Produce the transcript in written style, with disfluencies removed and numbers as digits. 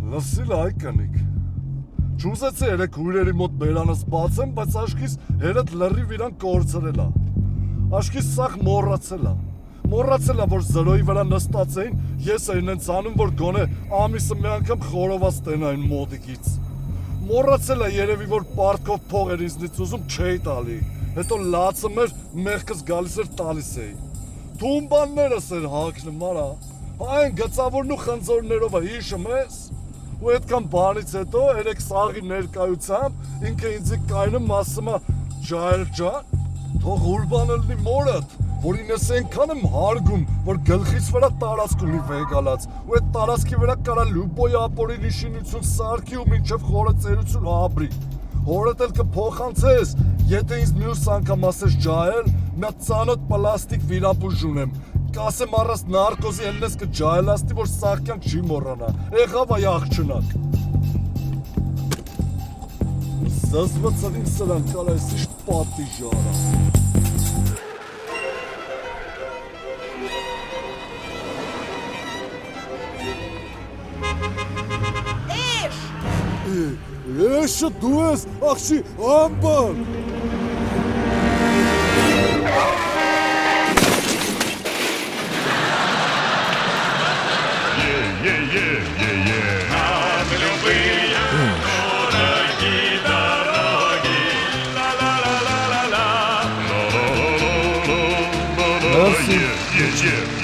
Լսիլ այ կնիկ։ Չուզեցի երեք հույրերի մոտ բերանս բացեմ, բայց աշկիս հերդ լրիվ իրան կորցրել ա։ Աշկիս սաղ մոռացել ա։ Մոռացել ա, որ զրոյի վրա նստած էին, ես էին ընց անում, որ գոնե ամիսը մի անգամ խորոված տենային մոդիկից։ Մոռացել ա երևի, որ պարտքով փող էր ինձնից ուզում չէի տալի։ Հետո լացը մեր մեղքս գալիս էր տալիս էի։ Թումբաններս էր հագնում, արա։ Այն գծավորն ու խնձորներով է հիշում ես։ Ու այդքան բանից հետո երեք սաղի ներկայությամբ ինքը ինձի կայնում ասում ա ջահել ջան, թող ուրբանը լինի մորդ, որին ես ենքան եմ հարգում, որ գլխից վրա տարածք ունի վեգալած, ու այդ տարածքի վրա կարա լուպոյ ապորի նիշինություն սարքի ու մինչև խորը ծերություն ապրի։ Հորդ էլ կփոխանցես, եթե ինձ մյուս անգամ ասես ջահել, մի ծանոթ պլաստիկ վիրապուժ ունեմ, կասեմ առած նարկոզի եննես կջահելաստի, որ սաղքյանք չի մոռանա, եղավ այ աղջնակ։ Զզվծվին սրան կարա ես իշտ պատի ժարա։ Եշը դու ես, աղջի, ամբան։ Yeah.